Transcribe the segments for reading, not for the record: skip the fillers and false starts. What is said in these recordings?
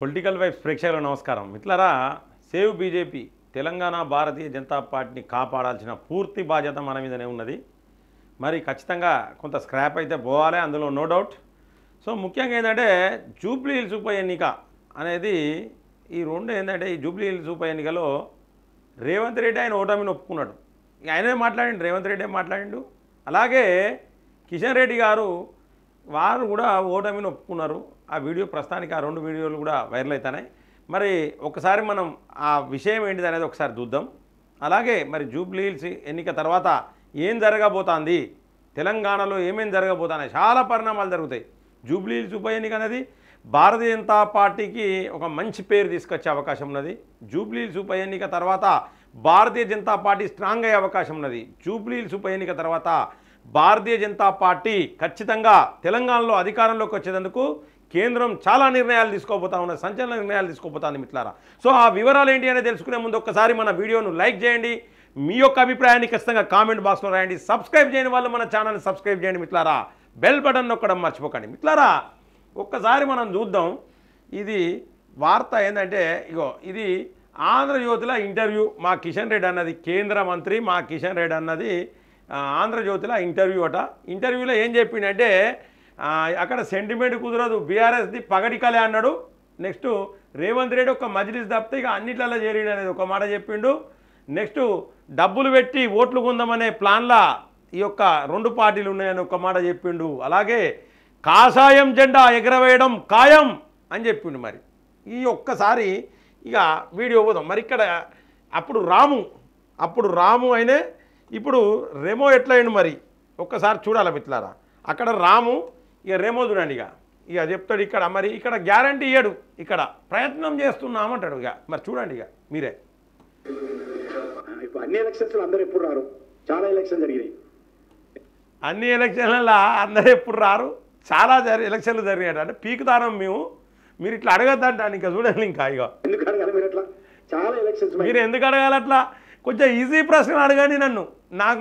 Political vibes ప్రేక్షకులకు నమస్కారం. మిత్రులారా, సేవ్ బీజేపీ తెలంగాణ భారతీయ జనతా పార్టీని కాపాడాల్సిన పూర్తి బాధ్యత మన మీదనే ఉన్నది. మరి ఖచ్చితంగా కొంత స్క్రాప్ అయితే పోవాలి, అందులో నో డౌట్. సో ముఖ్యంగా ఏంటంటే జూబ్లీ హిల్స్ ఉప ఎన్నిక అనేది ఈ రెండు ఏంటంటే ఈ జూబ్లీ హిల్స్ ఉప ఎన్నికలో రేవంత్ రెడ్డి ఆయన ఓటమిని ఒప్పుకున్నాడు. ఆయనే మాట్లాడిండు, రేవంత్ రెడ్డి మాట్లాడిండు. అలాగే కిషన్ రెడ్డి గారు వారు కూడా ఓటమిని ఒప్పుకున్నారు. ఆ వీడియో ప్రస్తుతానికి ఆ రెండు వీడియోలు కూడా వైరల్ అవుతున్నాయి. మరి ఒకసారి మనం ఆ విషయం ఏంటిది అనేది ఒకసారి చూద్దాం. అలాగే మరి జూబ్లీ హిల్స్ ఎన్నిక తర్వాత ఏం జరగబోతోంది, తెలంగాణలో ఏమేం జరగబోతున్నాయి, చాలా పరిణామాలు జరుగుతాయి. జూబ్లీ హిల్స్ ఉప ఎన్నిక అనేది భారతీయ జనతా పార్టీకి ఒక మంచి పేరు తీసుకొచ్చే అవకాశం ఉన్నది. జూబ్లీ హిల్స్ ఉప ఎన్నిక తర్వాత భారతీయ జనతా పార్టీ స్ట్రాంగ్ అయ్యే అవకాశం ఉన్నది. జూబ్లీ హిల్స్ ఉప ఎన్నిక తర్వాత భారతీయ జనతా పార్టీ ఖచ్చితంగా తెలంగాణలో అధికారంలోకి వచ్చేందుకు కేంద్రం చాలా నిర్ణయాలు తీసుకోబోతా ఉన్నది, సంచలన నిర్ణయాలు తీసుకోబోతుంది మిత్రులారా. సో ఆ వివరాలు ఏంటి అనేది తెలుసుకునే ముందు ఒక్కసారి మన వీడియోను లైక్ చేయండి, మీ యొక్క అభిప్రాయాన్ని ఖచ్చితంగా కామెంట్ బాక్స్లో రాయండి. సబ్స్క్రైబ్ చేయని వాళ్ళు మన ఛానల్ని సబ్స్క్రైబ్ చేయండి మిత్రులారా. బెల్ బటన్ నొక్కడం మర్చిపోకండి మిత్రులారా. ఒక్కసారి మనం చూద్దాం. ఇది వార్త ఏంటంటే ఇగో ఇది ఆంధ్రజ్యోతిలో ఇంటర్వ్యూ. మా కిషన్ రెడ్డి అన్నది కేంద్ర మంత్రి, మా కిషన్ రెడ్డి అన్నది ఆంధ్రజ్యోతిలో ఇంటర్వ్యూ అట. ఇంటర్వ్యూలో ఏం చెప్పిండంటే అక్కడ సెంటిమెంట్ కుదరదు, బీఆర్ఎస్ది పగడికలే అన్నాడు. నెక్స్ట్ రేవంత్ రెడ్డి ఒక మజ్లిస్ తప్పితే ఇక అన్నిట్లలో చేరిడు అనేది ఒక మాట చెప్పిండు. నెక్స్ట్ డబ్బులు పెట్టి ఓట్లు కొందామనే ప్లాన్లా ఈ యొక్క రెండు పార్టీలు ఉన్నాయని ఒక మాట చెప్పిండు. అలాగే కాషాయం జెండా ఎగరవేయడం ఖాయం అని చెప్పిండు. మరి ఈ ఒక్కసారి ఇక వీడియో పోదాం. మరి ఇక్కడ అప్పుడు రాము అయినే ఇప్పుడు రెమో ఎట్లయిండు మరి ఒక్కసారి చూడాలి మిత్రులారా. అక్కడ రాము, ఇక రెమో చూడండి. ఇక చెప్తాడు ఇక్కడ. మరి ఇక్కడ గ్యారంటీ ఇయ్యడు, ఇక్కడ ప్రయత్నం చేస్తున్నామంటాడు. ఇక మరి చూడండి ఇక మీరే. అన్ని ఎలక్షన్స్ అందరూ ఎప్పుడు రారు, చాలా ఎలక్షన్ జరిగినాయి. అన్ని ఎలక్షన్లలో అందరూ ఎప్పుడు రారు, చాలా ఎలక్షన్లు జరిగినాయి. అంటే పీకుతానం మీరు ఇట్లా అడగద్దంటాను. ఇంకా చూడండి ఇంకా ఇక ఎందుకు అడగాలి మీరు అట్లా? చాలా ఎలక్షన్స్ మీరు ఎందుకు అడగాలి అట్లా? కొంచెం ఈజీ ప్రశ్నలు అడగండి,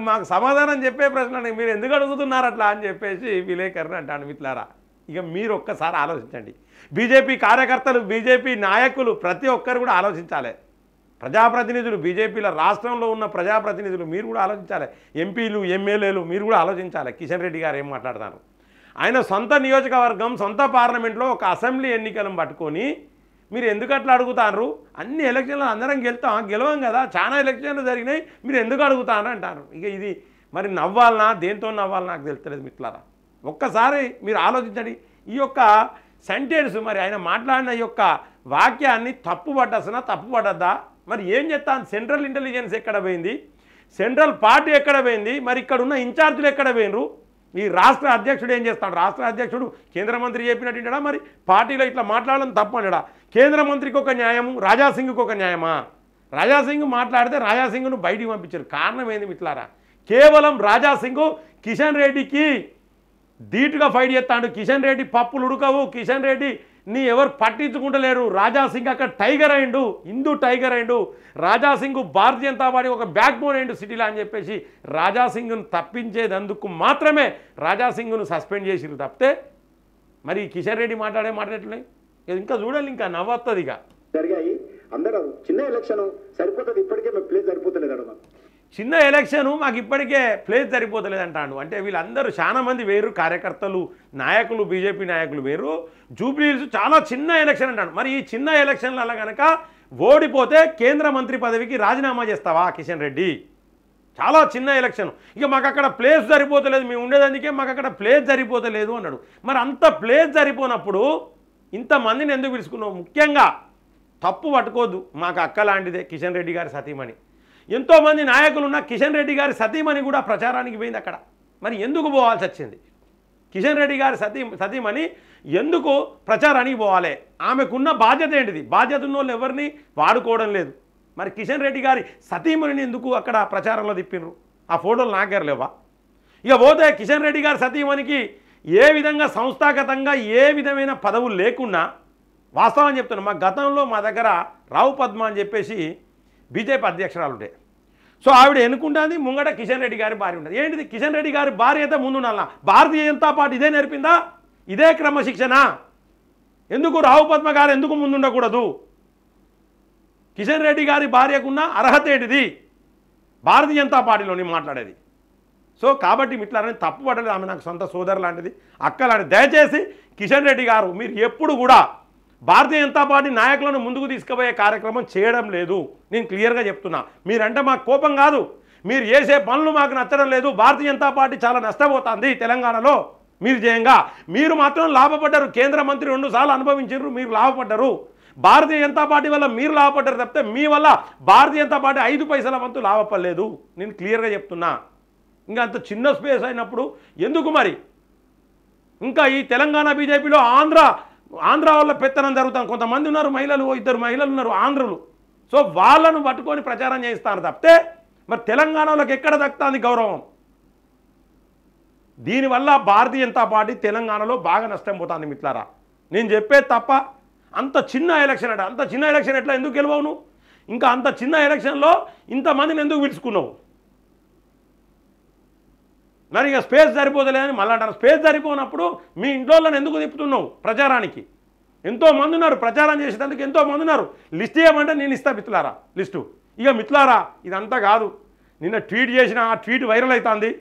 మాకు సమాధానం చెప్పే ప్రశ్న మీరు ఎందుకు అడుగుతున్నారు అట్లా అని చెప్పేసి విలేకరుని అంటాను మిత్రులారా. ఇక మీరు ఒక్కసారి ఆలోచించండి. బీజేపీ కార్యకర్తలు, బీజేపీ నాయకులు ప్రతి ఒక్కరు కూడా ఆలోచించాలి. ప్రజాప్రతినిధులు, బీజేపీలో రాష్ట్రంలో ఉన్న ప్రజాప్రతినిధులు మీరు కూడా ఆలోచించాలి. ఎంపీలు, ఎమ్మెల్యేలు మీరు కూడా ఆలోచించాలి. కిషన్ రెడ్డి గారు ఏం మాట్లాడతారు? ఆయన సొంత నియోజకవర్గం, సొంత పార్లమెంట్లో ఒక అసెంబ్లీ ఎన్నికలను పట్టుకొని మీరు ఎందుకు అట్లా అడుగుతారు? అన్ని ఎలక్షన్లు అందరం గెలవం కదా, చాలా ఎలక్షన్లు జరిగినాయి, మీరు ఎందుకు అడుగుతారు అంటారు. ఇక ఇది మరి నవ్వాలనా దేంతో నవ్వాలనా నాకు తెలుస్తలేదు మిత్రులారా. ఒక్కసారి మీరు ఆలోచించండి. ఈ యొక్క సెంటెన్స్ మరి ఆయన మాట్లాడిన ఈ యొక్క వాక్యాన్ని తప్పుపడ్డద్దా? మరి ఏం చేస్తాను? సెంట్రల్ ఇంటెలిజెన్స్ ఎక్కడ పోయింది? సెంట్రల్ పార్టీ ఎక్కడ పోయింది? మరి ఇక్కడ ఉన్న ఇన్ఛార్జీలు ఎక్కడ పోయినరు? ఈ రాష్ట్ర అధ్యక్షుడు ఏం చేస్తాడు? రాష్ట్ర అధ్యక్షుడు కేంద్ర మంత్రి చెప్పినట్టు వింటాడా? మరి పార్టీలో ఇట్లా మాట్లాడడం తప్పు అన్నాడా? కేంద్ర మంత్రికి ఒక న్యాయము, రాజాసింగ్కి ఒక న్యాయమా? రాజాసింగ్ మాట్లాడితే రాజాసింగ్ను బయటికి పంపించారు. కారణం ఏంది మిత్రులారా? కేవలం రాజాసింగ్ కిషన్ రెడ్డికి ధీటుగా ఫైట్ చేస్తాడు. కిషన్ రెడ్డి పప్పులు ఉడకవు, కిషన్ రెడ్డి నీ ఎవరు పట్టించుకుంటలేరు. రాజాసింగ్ అక్కడ టైగర్ అయిండు, హిందూ టైగర్ అయిండు. రాజాసింగ్ భారతీయ జనతా పార్టీ ఒక బ్యాక్ బోన్ అయిండు సిటీలో అని చెప్పేసి రాజాసింగ్ను తప్పించేందుకు మాత్రమే రాజాసింగ్ను సస్పెండ్ చేసిరు తప్పితే మరి కిషన్ రెడ్డి మాట్లాడేట్లే. ఇంకా చూడాలి, ఇంకా నవ్వుతుంది. ఇక జరిగాయి అందరూ చిన్న ఎలక్షన్ సరిపోతుంది, ఇప్పటికే మేము ప్లేస్ సరిపోతలేదు అడగ. చిన్న ఎలక్షను మాకు ఇప్పటికే ప్లేస్ సరిపోతలేదు అంటాడు. అంటే వీళ్ళందరూ చాలా మంది వేరు, కార్యకర్తలు, నాయకులు, బీజేపీ నాయకులు వేరు. జూబ్లీ హిల్స్ చాలా చిన్న ఎలక్షన్ అంటాడు. మరి ఈ చిన్న ఎలక్షన్ల కనుక ఓడిపోతే కేంద్ర మంత్రి పదవికి రాజీనామా చేస్తావా కిషన్ రెడ్డి? చాలా చిన్న ఎలక్షన్, ఇక మాకు అక్కడ ప్లేస్ సరిపోతలేదు, మేము ఉండేదానికే మాకు అక్కడ ప్లేస్ సరిపోతలేదు అన్నాడు. మరి అంత ప్లేస్ సరిపోనప్పుడు ఇంతమందిని ఎందుకు పిలుచుకున్నావు? ముఖ్యంగా తప్పు పట్టుకోవద్దు, మాకు అక్క లాంటిదే కిషన్ రెడ్డి గారి సతీమణి. ఎంతోమంది నాయకులు ఉన్న కిషన్ రెడ్డి గారి సతీమణి కూడా ప్రచారానికి పోయింది అక్కడ. మరి ఎందుకు పోవాల్సి వచ్చింది? కిషన్ రెడ్డి గారి సతీమణి ఎందుకు ప్రచారానికి పోవాలి? ఆమెకున్న బాధ్యత ఏంటిది? బాధ్యత ఉన్న వాళ్ళు ఎవరిని వాడుకోవడం లేదు. మరి కిషన్ రెడ్డి గారి సతీమణిని ఎందుకు అక్కడ ప్రచారంలో తిప్పినరు? ఆ ఫోటోలు నాకేరు లేవా? ఇక పోతే కిషన్ రెడ్డి గారి సతీమణికి ఏ విధంగా సంస్థాగతంగా ఏ విధమైన పదవులు లేకున్నా, వాస్తవం చెప్తున్నాను, మా గతంలో మా దగ్గర రావు పద్మ అని చెప్పేసి బీజేపీ అధ్యక్షురాలు ఉండే. సో ఆవిడ ఎన్నుకుంటుంది, ముంగట కిషన్ రెడ్డి గారి భార్య ఉంటుంది. ఏంటిది? కిషన్ రెడ్డి గారి భార్య అయితే ముందు భారతీయ జనతా పార్టీ ఇదే నేర్పిందా? ఇదే క్రమశిక్షణ? ఎందుకు రావు పద్మ గారు ఎందుకు ముందుండకూడదు? కిషన్ రెడ్డి గారి భార్యకున్న అర్హత ఏంటిది? భారతీయ జనతా పార్టీలోని మాట్లాడేది. సో కాబట్టి మిట్లారని తప్పు పడలేదు, ఆమె నాకు సొంత సోదరు లాంటిది, అక్క లాంటిది. దయచేసి కిషన్ రెడ్డి గారు మీరు ఎప్పుడు కూడా భారతీయ జనతా పార్టీ నాయకులను ముందుకు తీసుకుపోయే కార్యక్రమం చేయడం లేదు. నేను క్లియర్గా చెప్తున్నా. మీరంటే మాకు కోపం కాదు, మీరు చేసే పనులు మాకు నచ్చడం లేదు. భారతీయ జనతా పార్టీ చాలా నష్టపోతుంది తెలంగాణలో మీరు చేయంగా. మీరు మాత్రం లాభపడ్డారు. కేంద్ర మంత్రి 2 సార్లు అనుభవించారు, మీరు లాభపడ్డారు. భారతీయ జనతా పార్టీ వల్ల మీరు లాభపడ్డారు తప్పితే మీ వల్ల భారతీయ జనతా పార్టీ 5 పైసల వంతు లాభపడలేదు. నేను క్లియర్గా చెప్తున్నా. ఇంకా అంత చిన్న స్పేస్ అయినప్పుడు ఎందుకు మరి? ఇంకా ఈ తెలంగాణ బీజేపీలో ఆంధ్ర వల్ల పెత్తనం జరుగుతాం. కొంతమంది ఉన్నారు మహిళలు, 2 మహిళలు ఉన్నారు ఆంధ్రులు. సో వాళ్ళను పట్టుకొని ప్రచారం చేయిస్తారు తప్పితే మరి తెలంగాణలోకి ఎక్కడ దక్కుతుంది గౌరవం? దీనివల్ల భారతీయ జనతా పార్టీ తెలంగాణలో బాగా నష్టం పోతుంది మిత్రులారా. నేను చెప్పేది తప్ప. అంత చిన్న ఎలక్షన్ అంటే అంత చిన్న ఎలక్షన్ ఎట్లా ఎందుకు గెలవవు నువ్వు? ఇంకా అంత చిన్న ఎలక్షన్లో ఇంతమందిని ఎందుకు పిలుచుకున్నావు? మరి ఇక స్పేస్ సరిపోతలేదని మళ్ళీ అంటారు. స్పేస్ సరిపోనప్పుడు మీ ఇంట్లోళ్ళని ఎందుకు తిప్పుతున్నావు ప్రచారానికి? ఎంతోమంది ఉన్నారు ప్రచారం చేసేందుకు, ఎంతోమంది ఉన్నారు. లిస్ట్ చేయమంటే నేను ఇస్తా మిత్రులారా లిస్టు. ఇక మిత్రులారా ఇదంతా కాదు. నిన్న ట్వీట్ చేసిన ఆ ట్వీట్ వైరల్ అవుతుంది.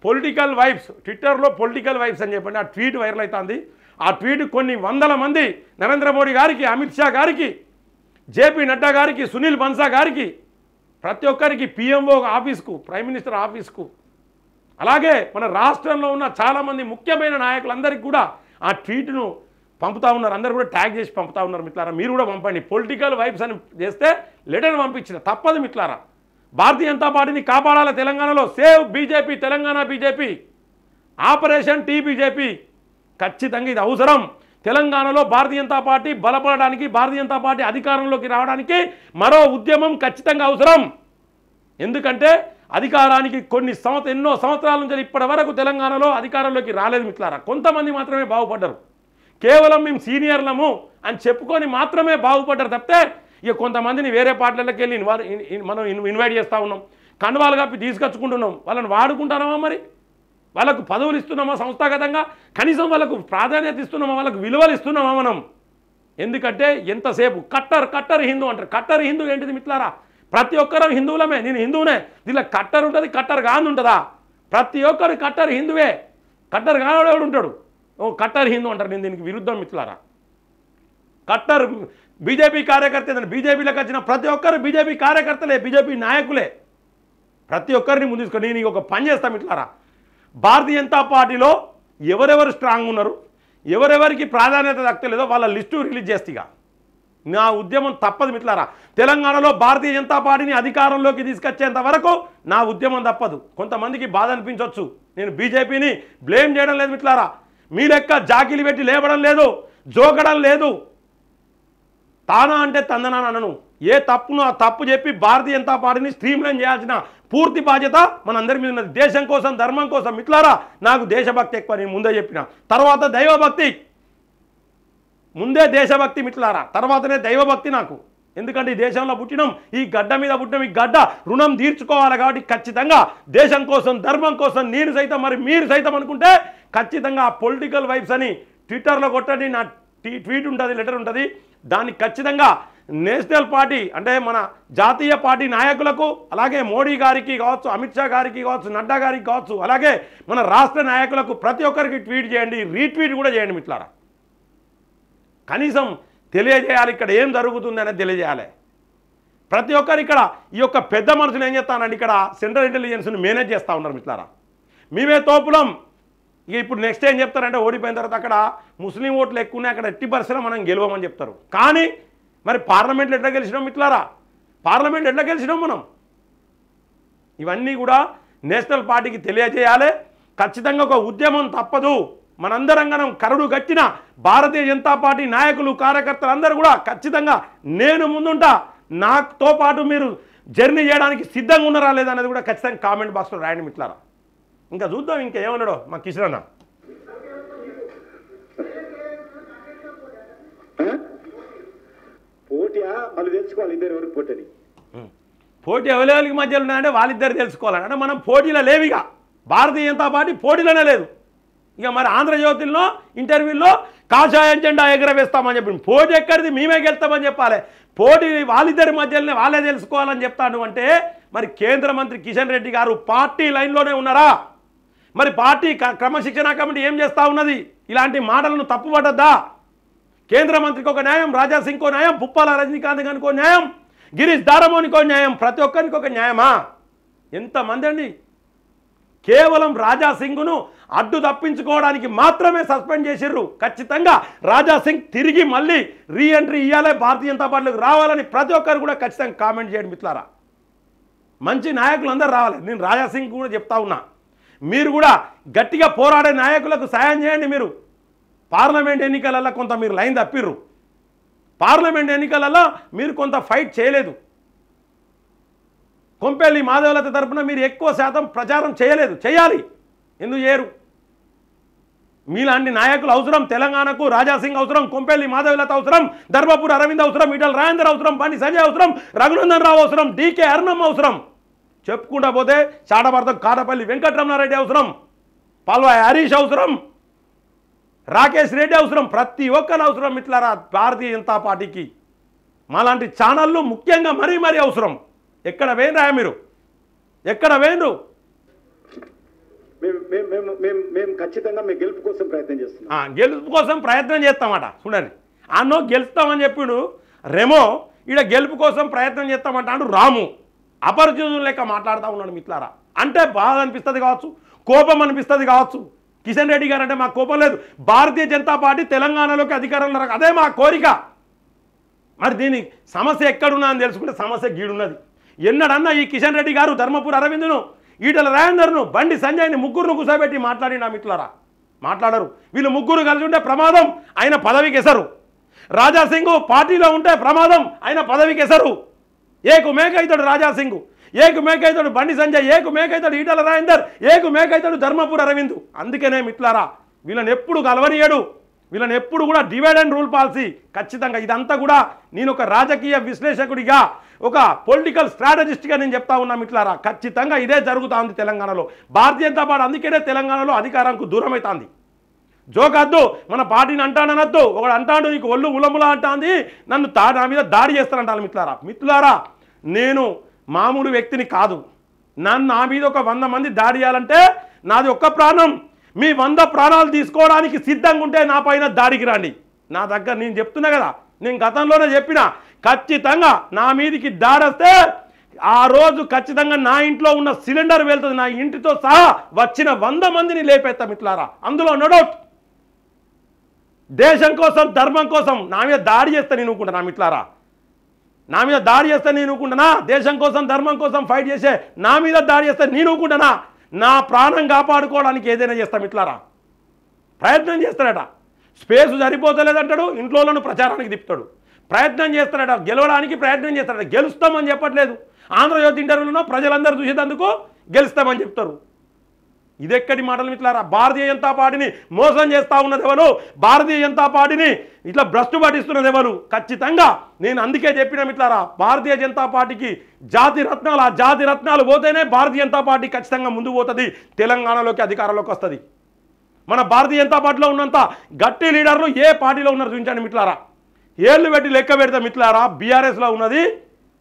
పొలిటికల్ వైబ్స్, ట్విట్టర్లో పొలిటికల్ వైబ్స్ అని చెప్పండి, ఆ ట్వీట్ వైరల్ అవుతుంది. ఆ ట్వీట్ కొన్ని వందల మంది నరేంద్ర మోడీ గారికి, అమిత్ షా గారికి, జేపీ నడ్డా గారికి, సునీల్ బన్సా గారికి, ప్రతి ఒక్కరికి, పిఎంఓ ఆఫీస్కు, ప్రైమ్ మినిస్టర్ ఆఫీస్కు, అలాగే మన రాష్ట్రంలో ఉన్న చాలామంది ముఖ్యమైన నాయకులందరికీ కూడా ఆ ట్వీట్ను పంపుతా ఉన్నారు. అందరూ కూడా ట్యాగ్ చేసి పంపుతా ఉన్నారు మిత్రులారా. మీరు కూడా పంపండి. పొలిటికల్ వైబ్స్ అని చేస్తే లెటర్ పంపించిన తప్పదు మిత్రులారా. భారతీయ జనతా పార్టీని కాపాడాలి తెలంగాణలో. Save BJP, Telangana BJP, operation tea BJP. ఖచ్చితంగా ఇది అవసరం. తెలంగాణలో భారతీయ జనతా పార్టీ బలపడడానికి, భారతీయ జనతా పార్టీ అధికారంలోకి రావడానికి మరో ఉద్యమం ఖచ్చితంగా అవసరం. ఎందుకంటే అధికారానికి ఎన్నో సంవత్సరాల నుంచి ఇప్పటి వరకు తెలంగాణలో అధికారంలోకి రాలేదు మిత్రులారా. కొంతమంది మాత్రమే బాగుపడ్డారు. కేవలం మేము సీనియర్లము అని చెప్పుకొని మాత్రమే బాగుపడ్డారు తప్పితే ఇక కొంతమందిని వేరే పార్టీలకు వెళ్ళి మనం ఇన్వైట్ చేస్తూ ఉన్నాం, కండువాలు కప్పి తీసుకొచ్చుకుంటున్నాం. వాళ్ళని వాడుకుంటున్నామా? మరి వాళ్ళకు పదవులు ఇస్తున్నామా? సంస్థాగతంగా కనీసం వాళ్ళకు ప్రాధాన్యత ఇస్తున్నామా? వాళ్ళకు విలువలు ఇస్తున్నామా మనం? ఎందుకంటే ఎంతసేపు కట్టర్ హిందూ అంటారు. కట్టర్ హిందూ ఏంటిది మిత్రులారా? ప్రతి ఒక్కరు హిందువులమే. నేను హిందువునే. దీనిలో కట్టర్ ఉంటుంది, కట్టర్ కాని ఉంటుందా? ప్రతి ఒక్కరు కట్టర్ హిందువే. కట్టర్ కానివాడు ఉంటాడు. కట్టర్ హిందూ అంటారు. నేను దీనికి విరుద్ధం మిత్రులారా. కట్టర్ బీజేపీ కార్యకర్త, బీజేపీలోకి వచ్చిన ప్రతి ఒక్కరు బీజేపీ కార్యకర్తలే, బీజేపీ నాయకులే. ప్రతి ఒక్కరిని ముందు తీసుకొని నేను ఒక పని చేస్తాను మిత్రులారా. భారతీయ జనతా పార్టీలో ఎవరెవరు స్ట్రాంగ్ ఉన్నారు, ఎవరెవరికి ప్రాధాన్యత దక్కలేదో వాళ్ళ లిస్టు రిలీజ్ చేస్తా. నా ఉద్యమం తప్పదు మిత్రులారా. తెలంగాణలో భారతీయ జనతా పార్టీని అధికారంలోకి తీసుకొచ్చేంత వరకు నా ఉద్యమం తప్పదు. కొంతమందికి బాధ అనిపించవచ్చు. నేను బీజేపీని బ్లేమ్ చేయడం లేదు మిత్రులారా. మీ లెక్క జాకీలు పెట్టి లేవడం లేదు, జోకడం లేదు. తానా అంటే తందనా అనను. ఏ తప్పును ఆ తప్పు చెప్పి భారతీయ జనతా పార్టీని స్ట్రీమ్లైన్ చేయాల్సిన పూర్తి బాధ్యత మనందరి మీద ఉన్నది. దేశం కోసం, ధర్మం కోసం మిత్రులారా. నాకు దేశభక్తి ఎక్కువ, నేను ముందే చెప్పిన. తర్వాత దైవభక్తి, ముందే దేశభక్తి మిత్రులారా, తర్వాతనే దైవభక్తి నాకు. ఎందుకంటే ఈ దేశంలో పుట్టినాం, ఈ గడ్డ మీద పుట్టినాం, ఈ గడ్డ రుణం తీర్చుకోవాలి. కాబట్టి ఖచ్చితంగా దేశం కోసం, ధర్మం కోసం నేను సైతం, మరి మీరు సైతం అనుకుంటే ఖచ్చితంగా పొలిటికల్ వైబ్స్ అని ట్విట్టర్లో కొట్టండి. నా ట్వీట్ ఉంటుంది, లెటర్ ఉంటుంది. దాన్ని ఖచ్చితంగా నేషనల్ పార్టీ అంటే మన జాతీయ పార్టీ నాయకులకు, అలాగే మోడీ గారికి కావచ్చు, అమిత్ షా గారికి కావచ్చు, నడ్డా గారికి కావచ్చు, అలాగే మన రాష్ట్ర నాయకులకు ప్రతి ఒక్కరికి ట్వీట్ చేయండి, రీట్వీట్ కూడా చేయండి మిత్రులారా. కనీసం తెలియజేయాలి ఇక్కడ ఏం జరుగుతుంది అనేది తెలియజేయాలి. ప్రతి ఒక్కరు ఇక్కడ ఈ యొక్క పెద్ద మనుషులు ఏం చేస్తానండి, ఇక్కడ సెంట్రల్ ఇంటెలిజెన్స్ని మేనేజ్ చేస్తూ ఉన్నారు మిత్రులారా. మేమే తోపులం. ఇక ఇప్పుడు నెక్స్ట్ ఏం చెప్తారంటే ఓడిపోయిన తర్వాత అక్కడ ముస్లిం ఓట్లు ఎక్కువ ఉన్నాయి, అక్కడ 80% మనం గెలవమని చెప్తారు. కానీ మరి పార్లమెంట్లో ఎట్లా గెలిచినాం మిత్రులారా? పార్లమెంట్ ఎట్లా గెలిచినాం మనం? ఇవన్నీ కూడా నేషనల్ పార్టీకి తెలియజేయాలి. ఖచ్చితంగా ఒక ఉద్యమం తప్పదు. మనందరంగనం కరుడు గట్టిన భారతీయ జనతా పార్టీ నాయకులు, కార్యకర్తలు అందరూ కూడా ఖచ్చితంగా నేను ముందుంటా. నాతో పాటు మీరు జర్నీ చేయడానికి సిద్ధంగా ఉన్నారా లేదా అనేది కూడా ఖచ్చితంగా కామెంట్ బాక్స్లో రాయండి మిత్రులారా. ఇంకా చూద్దాం ఇంకా ఏమన్నాడో మా కిషన్ అన్న. పోటీయా వాళ్ళు తెలుసుకోవాలి ఇద్దరు ఎవరికి పోటీ. పోటీ ఎవరెవరికి మధ్యలో ఉన్నాయంటే వాళ్ళిద్దరు తెలుసుకోవాలని. అంటే మనం పోటీలో లేవిగా. భారతీయ జనతా పార్టీ పోటీలోనే లేదు. ఇక మరి ఆంధ్రజ్యోతిలో ఇంటర్వ్యూలో కాషాయం జెండా ఎగరవేస్తామని చెప్పి పోటీ ఎక్కడిది మేమే గెలుస్తామని చెప్పాలి. పోటీ వాళ్ళిద్దరి మధ్యలోనే వాళ్ళే తెలుసుకోవాలని చెప్తాను అంటే మరి కేంద్ర మంత్రి కిషన్ రెడ్డి గారు పార్టీ లైన్లోనే ఉన్నారా? మరి పార్టీ క్రమశిక్షణ కమిటీ ఏం చేస్తూ ఉన్నది? ఇలాంటి మాటలను తప్పుపడద్దా? కేంద్ర మంత్రికి ఒక న్యాయం, రాజా సింగ్కో న్యాయం, పుప్పాల రజనీకాంత్ గారికో న్యాయం, గిరీష్ దారమోనికో న్యాయం, ప్రతి ఒక్కరికి ఒక న్యాయమా? ఎంతమంది అండి? కేవలం రాజా సింగ్ను అడ్డు తప్పించుకోవడానికి మాత్రమే సస్పెండ్ చేసిర్రు. ఖచ్చితంగా రాజా సింగ్ తిరిగి మళ్ళీ రీఎంట్రీ ఇవ్వాలి, భారతీయ జనతా పార్టీలోకి రావాలని ప్రతి ఒక్కరు కూడా ఖచ్చితంగా కామెంట్ చేయండి మిత్రులారా. మంచి నాయకులు అందరూ రావాలి. నేను రాజా సింగ్ కూడా చెప్తా ఉన్నా, మీరు కూడా గట్టిగా పోరాడే నాయకులకు సాయం చేయండి. మీరు పార్లమెంట్ ఎన్నికలలో కొంత మీరు లైన్ తప్పిర్రు. పార్లమెంట్ ఎన్నికలలో మీరు కొంత ఫైట్ చేయలేదు. కొంపెల్లి మాధవలత తరపున మీరు ఎక్కువ శాతం ప్రచారం చేయలేదు. చేయాలి. ఎందుకు చేయరు? మీలాంటి నాయకులు అవసరం. తెలంగాణకు రాజా సింగ్ అవసరం, కొంపెల్లి మాధవలత అవసరం, ధర్మపురి అరవింద్ అవసరం, ఈటల రాజేందర్ అవసరం, బండి సంజయ్ అవసరం, రఘునందన్ రావు అవసరం, డీకే అరుణమ్మ అవసరం. చెప్పుకుంటా పోతే చాడభర్తం కాటపల్లి వెంకటరమణారెడ్డి అవసరం, పాల్వాయి హరీష్ అవసరం, రాకేష్ రెడ్డి అవసరం. ప్రతి ఒక్కరు అవసరం మిత్రులారా భారతీయ జనతా పార్టీకి. మాలాంటి ఛానళ్ళు ముఖ్యంగా మరీ మరీ అవసరం. ఎక్కడ వేయరా మీరు? ఎక్కడ వేయరు? మేము ఖచ్చితంగా మీ గెలుపు కోసం ప్రయత్నం చేస్తున్నాం. గెలుపు కోసం ప్రయత్నం చేస్తామట. చూడండి, అన్నో గెలుస్తామని చెప్పిండు రెమో, ఈడ గెలుపు కోసం ప్రయత్నం చేస్తామంటాడు రాము. అపరిచితులు లెక్క మాట్లాడుతూ ఉన్నాడు మిత్రులారా. అంటే బాధ అనిపిస్తుంది కావచ్చు, కోపం అనిపిస్తుంది కావచ్చు. కిషన్ రెడ్డి గారు అంటే మాకు కోపం లేదు, భారతీయ జనతా పార్టీ తెలంగాణలోకి అధికారంలో అదే మా కోరిక. మరి దీని సమస్య ఎక్కడున్నా అని తెలుసుకుంటే సమస్య గీడున్నది. ఎన్నడన్నా ఈ కిషన్ రెడ్డి గారు ధర్మపురి అరవింద్ను, ఈటల రాజేందర్ను, బండి సంజయ్ని ముగ్గురును కూర్చోబెట్టి మాట్లాడినా మిత్రులారా? మాట్లాడరు. వీళ్ళు ముగ్గురు కలిసి ఉంటే ప్రమాదం, ఆయన పదవికి ఎసరు. రాజా సింగ్ పార్టీలో ఉంటే ప్రమాదం, ఆయన పదవికి ఎసరు. ఏకు మేకైతాడు రాజా సింగ్, ఏకు మేకైతాడు బండి సంజయ్, ఏకు మేకైతాడు ఈటల రాజేందర్, ఏకు మేకైతాడు ధర్మపురి అరవింద్. అందుకనే మిత్రులారా వీళ్ళని ఎప్పుడు కలవనీయడు. వీళ్ళని ఎప్పుడు కూడా డివైడ్ అండ్ రూల్ పాలసీ. ఖచ్చితంగా ఇదంతా కూడా నేను ఒక రాజకీయ విశ్లేషకుడిగా, ఒక పొలిటికల్ స్ట్రాటజిస్ట్గా నేను చెప్తా ఉన్నా మిత్రులారా. ఖచ్చితంగా ఇదే జరుగుతూ ఉంది తెలంగాణలో. భారతీయ జనతా పార్టీ అందుకనే తెలంగాణలో అధికారానికి దూరం అవుతుంది. జోకద్దు, మన పార్టీని అంటాననొద్దు. ఒకడు అంటాడు నీకు ఒళ్ళు ఉలములా అంటాంది, నన్ను నా మీద దాడి చేస్తానంటాను మిత్రులారా. మిత్రులారా నేను మామూలు వ్యక్తిని కాదు. నన్ను నా మీద ఒక 100 మంది దాడి చేయాలంటే నాది ఒక్క ప్రాణం. మీ 100 ప్రాణాలు తీసుకోవడానికి సిద్ధంగా ఉంటే నా పైన దాడికి రండి. నా దగ్గర నేను చెప్తున్నా కదా, నేను గతంలోనే చెప్పిన, ఖచ్చితంగా నా మీదికి దాడొస్తే ఆ రోజు ఖచ్చితంగా నా ఇంట్లో ఉన్న సిలిండర్ వెళ్తుంది. నా ఇంటితో సహా వచ్చిన 100 మందిని లేపేస్తాం మిత్రులారా. అందులో నో డౌట్. దేశం కోసం, ధర్మం కోసం నా మీద దాడి చేస్తే నేను ఊరుకుంటున్నా మిత్రులారా? నా మీద దాడి చేస్తే నేను ఊరుకుంటున్నా? దేశం కోసం, ధర్మం కోసం ఫైట్ చేసే నా మీద దాడి చేస్తే నేను ఊరుకుంటున్నా? నా ప్రాణం కాపాడుకోవడానికి ఏదైనా చేస్తాం మిత్రులారా. ప్రయత్నం చేస్తాడట. స్పేస్ సరిపోతలేదంటాడు, ఇంట్లోనూ ప్రచారానికి తిప్పుతాడు. ప్రయత్నం చేస్తాడట, గెలవడానికి ప్రయత్నం చేస్తాడట. గెలుస్తామని చెప్పట్లేదు. ఆంధ్రజ్యోతి ఇంటర్వ్యూలో ప్రజలందరూ చూసేందుకు గెలుస్తామని చెప్తారు. ఇదెక్కడి మాటలు మిత్రులారా? భారతీయ జనతా పార్టీని మోసం చేస్తూ ఉన్నది ఎవరు? భారతీయ జనతా పార్టీని ఇట్లా భ్రష్టు పట్టిస్తున్నది ఎవరు? ఖచ్చితంగా నేను అందుకే చెప్పిన మిత్రులారా, భారతీయ జనతా పార్టీకి జాతి రత్నాలు, ఆ జాతి రత్నాలు పోతేనే భారతీయ జనతా పార్టీ ఖచ్చితంగా ముందుకు పోతుంది, తెలంగాణలోకి అధికారంలోకి వస్తుంది. మన భారతీయ జనతా పార్టీలో ఉన్నంత గట్టి లీడర్లు ఏ పార్టీలో ఉన్నారు చూపించండి మిత్రులారా. ఏళ్ళు పెట్టి లెక్క పెడతా మిత్రులారా. బీఆర్ఎస్లో ఉన్నది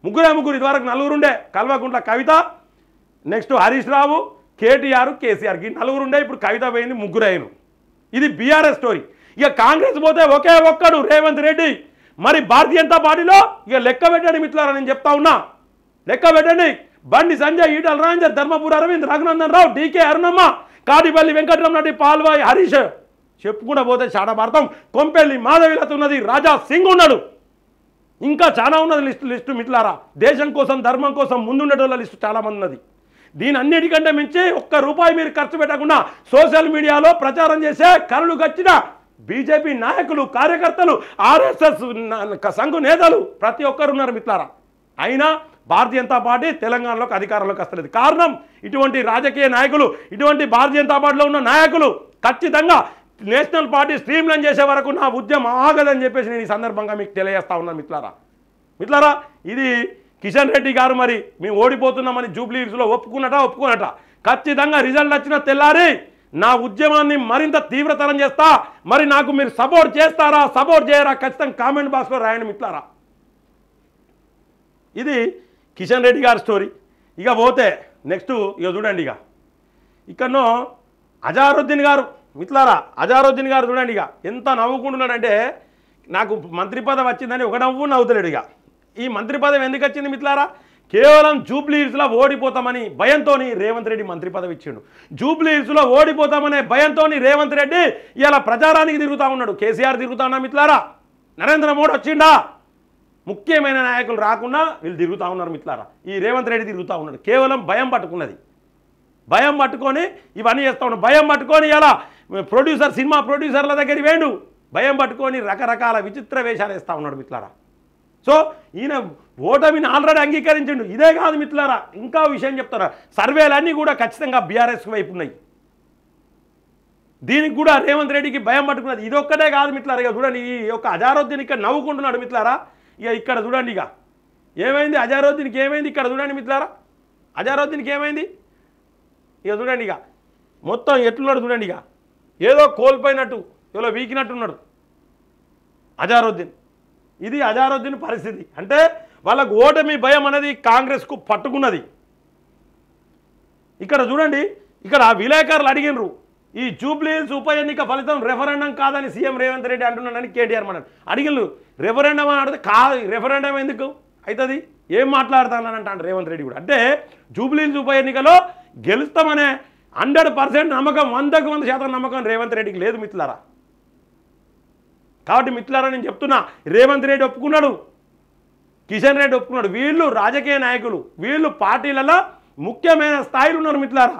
ముగ్గురు, ఇదివరకు 4 ఉండే. కల్వకుంట్ల కవిత, నెక్స్ట్ హరీష్ రావు, కేటీఆర్, కేసీఆర్, ఈ 4 ఉండే. ఇప్పుడు కవిత పోయింది, 3 అయిన. ఇది బీఆర్ఎస్ స్టోరీ. ఇక కాంగ్రెస్ పోతే ఒకే ఒక్కడు రేవంత్ రెడ్డి. మరి భారతీయ జనతా పార్టీలో ఇక లెక్క పెట్టండి మిత్రులారా. నేను చెప్తా ఉన్నా, లెక్క పెట్టండి. బండి సంజయ్, ఈటల రాజేందర్, ధర్మపురి అరవింద్, రఘునందన్ రావు, డీకే అరుణమ్మ, కాటిపల్లి వెంకటరమణ, పాల్వాయి హరీష్. చెప్పుకుండా పోతే చాలా భారతం. కొంపెల్లి మాధవీలత ఉన్నది, రాజా సింగ్ ఉన్నాడు, ఇంకా చాలా ఉన్నది లిస్టు మిత్రులారా. దేశం కోసం, ధర్మం కోసం ముందుండేటోళ్ళ లిస్టు చాలామంది ఉన్నది. దీని అన్నిటికంటే మించి ₹1 మీరు ఖర్చు పెట్టకుండా సోషల్ మీడియాలో ప్రచారం చేసే కరులు గచ్చిన బీజేపీ నాయకులు, కార్యకర్తలు, ఆర్ఎస్ఎస్ సంఘు నేతలు ప్రతి ఒక్కరు ఉన్నారు మిత్రులారా. అయినా భారతీయ జనతా పార్టీ తెలంగాణలోకి అధికారంలోకి వస్తలేదు. కారణం ఇటువంటి రాజకీయ నాయకులు, ఇటువంటి భారతీయ జనతా పార్టీలో ఉన్న నాయకులు. ఖచ్చితంగా నేషనల్ పార్టీ స్ట్రీమ్లైన్ చేసే వరకు నా ఉద్యమం ఆగదని చెప్పేసి నేను ఈ సందర్భంగా మీకు తెలియజేస్తా ఉన్నాను మిత్రులారా. ఇది కిషన్ రెడ్డి గారు మరి మేము ఓడిపోతున్నామని జూబ్లీ హిల్స్లో ఒప్పుకున్నట. ఖచ్చితంగా రిజల్ట్ వచ్చిన తెల్లారి నా ఉద్యమాన్ని మరింత తీవ్రతరం చేస్తా. మరి నాకు మీరు సపోర్ట్ చేస్తారా, సపోర్ట్ చేయరా? ఖచ్చితంగా కామెంట్ బాక్స్లో రాయండి మిత్రులారా. ఇది కిషన్ రెడ్డి గారి స్టోరీ. ఇక పోతే నెక్స్ట్ ఇక చూడండి, ఇక్కడనో అజారుద్దీన్ గారు మిత్రులారా, అజారుద్దీన్ గారు చూడండి ఎంత నవ్వుకుంటున్నాడంటే, నాకు మంత్రి పదవి వచ్చిందని ఒక నవ్వు నవ్వుతలేడు. ఈ మంత్రి పదవి ఎందుకు వచ్చింది మిత్రులారా? కేవలం జూబ్లీ హిల్స్లో ఓడిపోతామని భయంతో రేవంత్ రెడ్డి మంత్రి పదవి ఇచ్చిండు. జూబ్లీ హిల్స్లో ఓడిపోతామనే భయంతో రేవంత్ రెడ్డి ఇలా ప్రచారానికి తిరుగుతూ ఉన్నాడు. కేసీఆర్ తిరుగుతా మిత్రులారా, నరేంద్ర మోడీ వచ్చిండా, ముఖ్యమైన నాయకులు రాకుండా వీళ్ళు తిరుగుతూ ఉన్నారు మిత్రులారా. ఈ రేవంత్ రెడ్డి తిరుగుతూ ఉన్నాడు. కేవలం భయం పట్టుకున్నది, భయం పట్టుకొని ఇవన్నీ చేస్తూ ఉన్నాడు. భయం పట్టుకొని ఇలా ప్రొడ్యూసర్, సినిమా ప్రొడ్యూసర్ల దగ్గరికి వేయండు, భయం పట్టుకొని రకరకాల విచిత్ర వేషాలు వేస్తూ ఉన్నాడు మిత్రులారా. సో ఈయన ఓటమిని ఆల్రెడీ అంగీకరించిండు. ఇదే కాదు మిత్రులారా, ఇంకా విషయం చెప్తారా, సర్వేలన్నీ కూడా ఖచ్చితంగా బీఆర్ఎస్ వైపు ఉన్నాయి. దీనికి కూడా రేవంత్ రెడ్డికి భయం పట్టుకున్నది. ఇదొక్కటే కాదు మిత్రులారా. ఇక చూడండి, ఈ యొక్క అజారుద్దీన్ ఇక్కడ నవ్వుకుంటున్నాడు మిత్రులారా. ఇక ఇక్కడ చూడండి, ఏమైంది అజారుద్దీన్కి, ఏమైంది ఇక్కడ చూడండి మిత్రులారా, అజారుద్దీన్కి ఏమైంది ఇక చూడండి, మొత్తం ఎట్లున్నాడు చూడండి, ఏదో కోల్పోయినట్టు, ఏదో వీకినట్టున్నాడు అజారుద్దీన్. ఇది అజారుద్దీన్ పరిస్థితి. అంటే వాళ్ళకు ఓటమి భయం అనేది కాంగ్రెస్కు పట్టుకున్నది. ఇక్కడ చూడండి, ఇక్కడ విలేకరులు అడిగినరు, ఈ జూబ్లీ హిల్స్ ఉప ఎన్నిక ఫలితం రెఫరెండం కాదని సీఎం రేవంత్ రెడ్డి అంటున్నాడని కేటీఆర్ అన్నాడు. అడిగినరు రెఫరెండం అని అడిగితే కాదు, రెఫరెండం ఎందుకు అవుతుంది, ఏం మాట్లాడతానని అంటాడు రేవంత్ రెడ్డి కూడా. అంటే జూబ్లీ హిల్స్ ఉప ఎన్నికలో గెలుస్తామనే 100% నమ్మకం, 100% నమ్మకం రేవంత్ రెడ్డికి లేదు మిత్రులారా. కాబట్టి మిత్రులారా, నేను చెప్తున్నా, రేవంత్ రెడ్డి ఒప్పుకున్నాడు, కిషన్ రెడ్డి ఒప్పుకున్నాడు. వీళ్ళు రాజకీయ నాయకులు, వీళ్ళు పార్టీలలో ముఖ్యమైన స్థాయిలో ఉన్నారు మిత్రులారా.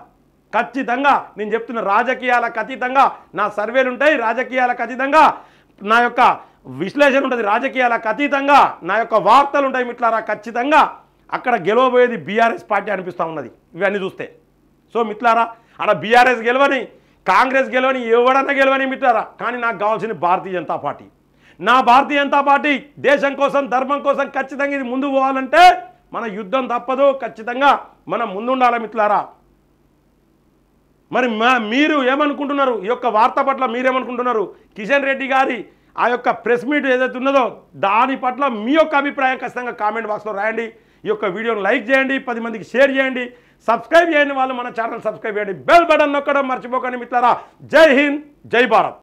ఖచ్చితంగా నేను చెప్తున్నా, రాజకీయాలకు అతీతంగా నా సర్వేలు ఉంటాయి, రాజకీయాలకు అతీతంగా నా యొక్క విశ్లేషణ ఉంటుంది, రాజకీయాలకు అతీతంగా నా యొక్క వార్తలు ఉంటాయి మిత్రులారా. ఖచ్చితంగా అక్కడ గెలవబోయేది బీఆర్ఎస్ పార్టీ అనిపిస్తూ ఉన్నది ఇవన్నీ చూస్తే. సో మిత్రులారా, అక్కడ బీఆర్ఎస్ గెలవని, కాంగ్రెస్ గెలవని, ఎవడన్నా గెలవని మిత్రులారా, కానీ నాకు కావాల్సింది భారతీయ జనతా పార్టీ. నా భారతీయ జనతా పార్టీ దేశం కోసం, ధర్మం కోసం ఖచ్చితంగా ఇది ముందు పోవాలంటే మన యుద్ధం తప్పదు, ఖచ్చితంగా మనం ముందుండాలి మిత్రులారా. మరి మీరు ఏమనుకుంటున్నారు, ఈ యొక్క వార్త పట్ల మీరేమనుకుంటున్నారు? కిషన్ రెడ్డి గారి ఆ యొక్క ప్రెస్ మీట్ ఏదైతే ఉన్నదో దాని పట్ల మీ యొక్క అభిప్రాయం ఖచ్చితంగా కామెంట్ బాక్స్లో రాయండి. ఈ యొక్క వీడియోని లైక్ చేయండి, 10 మందికి షేర్ చేయండి, సబ్స్క్రైబ్ చేయండి, వాళ్ళు మన ఛానల్ సబ్స్క్రైబ్ చేయండి, బెల్ బటన్ నొక్కడం మర్చిపోకండి మిత్రులారా. జై హింద్, జై భారత్.